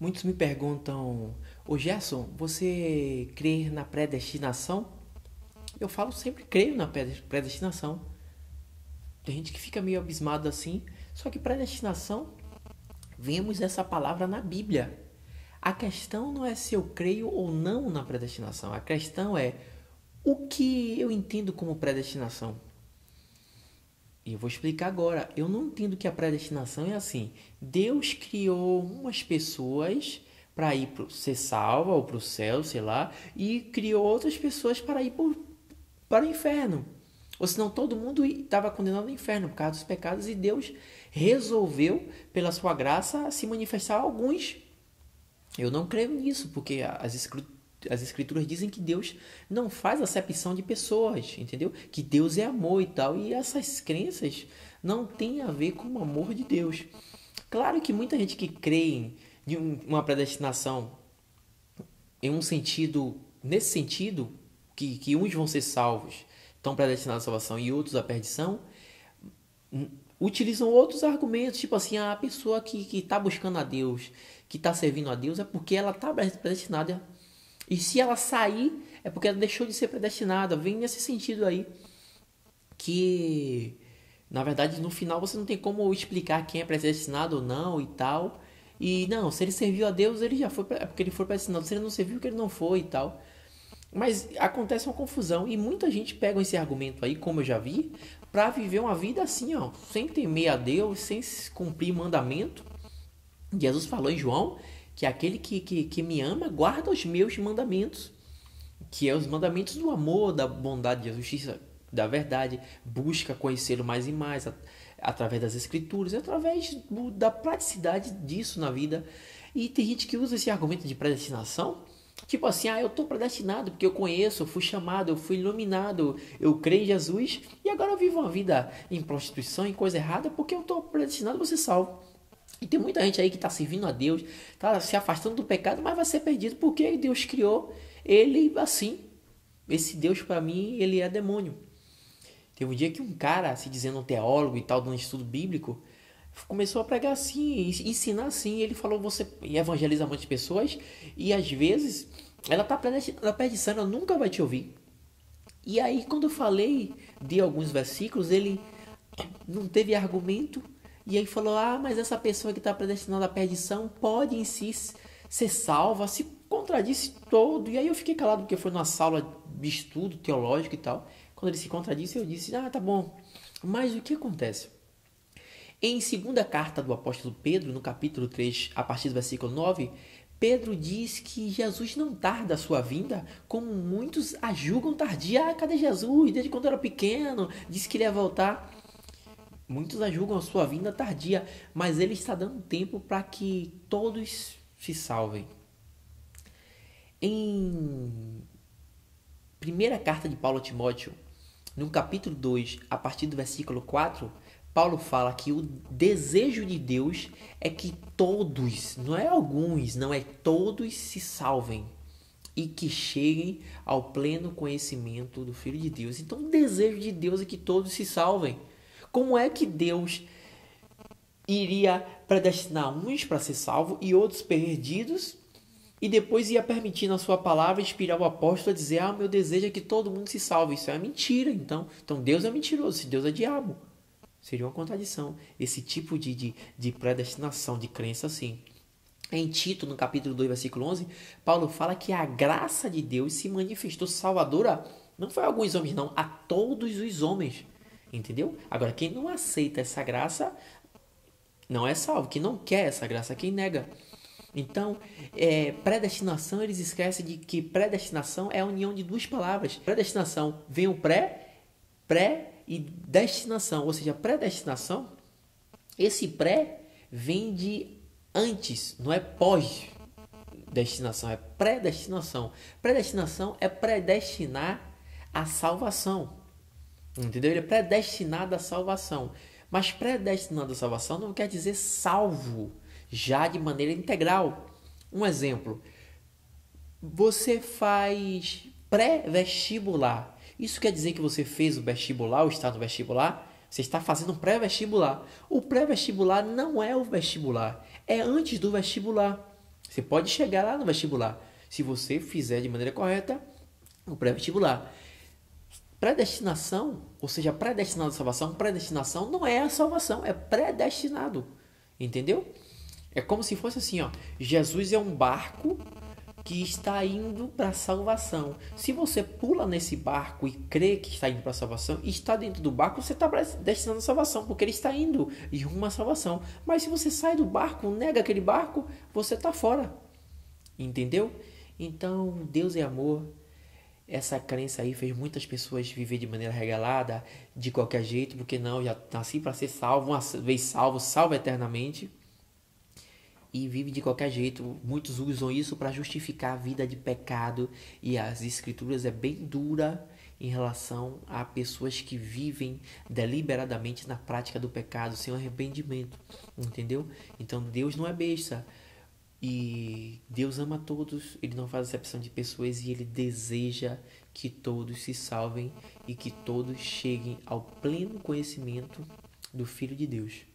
Muitos me perguntam, ô Gerson, você crê na predestinação? Eu falo sempre creio na predestinação. Tem gente que fica meio abismado assim, só que predestinação, vemos essa palavra na Bíblia. A questão não é se eu creio ou não na predestinação, a questão é o que eu entendo como predestinação. E eu vou explicar agora. Eu não entendo que a predestinação é assim. Deus criou umas pessoas para ir ser salva ou para o céu, sei lá, e criou outras pessoas para ir para o inferno. Ou senão todo mundo estava condenado ao inferno por causa dos pecados e Deus resolveu, pela sua graça, se manifestar a alguns. Eu não creio nisso, porque as escrituras dizem que Deus não faz acepção de pessoas, entendeu? Que Deus é amor e tal. E essas crenças não têm a ver com o amor de Deus. Claro que muita gente que crê em uma predestinação em um sentido, nesse sentido, que uns vão ser salvos, estão predestinados à salvação e outros à perdição, utilizam outros argumentos, tipo assim, a pessoa que está buscando a Deus, que está servindo a Deus, é porque ela está predestinada. E se ela sair, é porque ela deixou de ser predestinada. Vem nesse sentido aí, que, na verdade, no final você não tem como explicar quem é predestinado ou não e tal. E não, se ele serviu a Deus, ele já foi, é porque ele foi predestinado. Se ele não serviu, que ele não foi e tal. Mas acontece uma confusão e muita gente pega esse argumento aí, como eu já vi, para viver uma vida assim, ó, sem temer a Deus, sem cumprir mandamento. Jesus falou em João que aquele que me ama guarda os meus mandamentos, que é os mandamentos do amor, da bondade, da justiça, da verdade, busca conhecê-lo mais e mais através das escrituras, através da praticidade disso na vida. E tem gente que usa esse argumento de predestinação, tipo assim, eu estou predestinado porque eu conheço, eu fui chamado, eu fui iluminado, eu creio em Jesus e agora eu vivo uma vida em prostituição, em coisa errada, porque eu estou predestinado a ser salvo. E tem muita gente aí que está servindo a Deus, está se afastando do pecado, mas vai ser perdido porque Deus criou ele assim. Esse Deus para mim, ele é demônio. Teve um dia que um cara, se dizendo um teólogo e tal, dando um estudo bíblico, começou a pregar assim, ensinar assim. Ele falou, você evangeliza muitas pessoas e às vezes ela está predestinada à perdição, ela nunca vai te ouvir. E aí quando eu falei de alguns versículos, ele não teve argumento. E aí falou, mas essa pessoa que está predestinada à perdição pode em si ser salva, se contradisse todo. E aí eu fiquei calado porque foi numa sala de estudo teológico e tal. Quando ele se contradisse, eu disse, tá bom. Mas o que acontece? Em segunda carta do apóstolo Pedro, no capítulo 3, a partir do versículo 9, Pedro diz que Jesus não tarda a sua vinda, como muitos a julgam tardia. Cadê Jesus? Desde quando eu era pequeno, disse que ele ia voltar. Muitos a julgam a sua vinda tardia, mas ele está dando tempo para que todos se salvem. Em primeira carta de Paulo a Timóteo, no capítulo 2, a partir do versículo 4, Paulo fala que o desejo de Deus é que todos, não é alguns, não é todos se salvem e que cheguem ao pleno conhecimento do Filho de Deus. Então o desejo de Deus é que todos se salvem. Como é que Deus iria predestinar uns para ser salvos e outros perdidos e depois ia permitir na sua palavra inspirar o apóstolo a dizer, meu desejo é que todo mundo se salve? Isso é mentira, então Deus é mentiroso, se Deus é diabo. Seria uma contradição esse tipo de predestinação, de crença assim. Em Tito, no capítulo 2, versículo 11, Paulo fala que a graça de Deus se manifestou salvadora, não foi a alguns homens não, a todos os homens. Entendeu? Agora, quem não aceita essa graça não é salvo. Quem não quer essa graça, quem nega. Então, predestinação, eles esquecem de que predestinação é a união de duas palavras. Predestinação vem o pré e destinação. Ou seja, predestinação, esse pré vem de antes, não é pós-destinação, é predestinação. Predestinação é predestinar a salvação. Entendeu? Ele é predestinado à salvação. Mas predestinado à salvação não quer dizer salvo já de maneira integral. Um exemplo. Você faz pré-vestibular. Isso quer dizer que você fez o vestibular ou está no vestibular? Você está fazendo um pré-vestibular. O pré-vestibular não é o vestibular. É antes do vestibular. Você pode chegar lá no vestibular, se você fizer de maneira correta o pré-vestibular. Predestinação, ou seja, predestinado à salvação, predestinação não é a salvação, é predestinado. Entendeu? É como se fosse assim, ó. Jesus é um barco que está indo para a salvação. Se você pula nesse barco e crê que está indo para a salvação, e está dentro do barco, você está destinando a salvação, porque ele está indo em rumo à salvação. Mas se você sai do barco, nega aquele barco, você está fora. Entendeu? Então, Deus é amor. Essa crença aí fez muitas pessoas viver de maneira regalada, de qualquer jeito, porque não, já nasci para ser salvo, uma vez salvo, salvo eternamente. E vive de qualquer jeito. Muitos usam isso para justificar a vida de pecado. E as escrituras é bem dura em relação a pessoas que vivem deliberadamente na prática do pecado, sem arrependimento. Entendeu? Então Deus não é besta. E Deus ama todos, Ele não faz acepção de pessoas e Ele deseja que todos se salvem e que todos cheguem ao pleno conhecimento do Filho de Deus.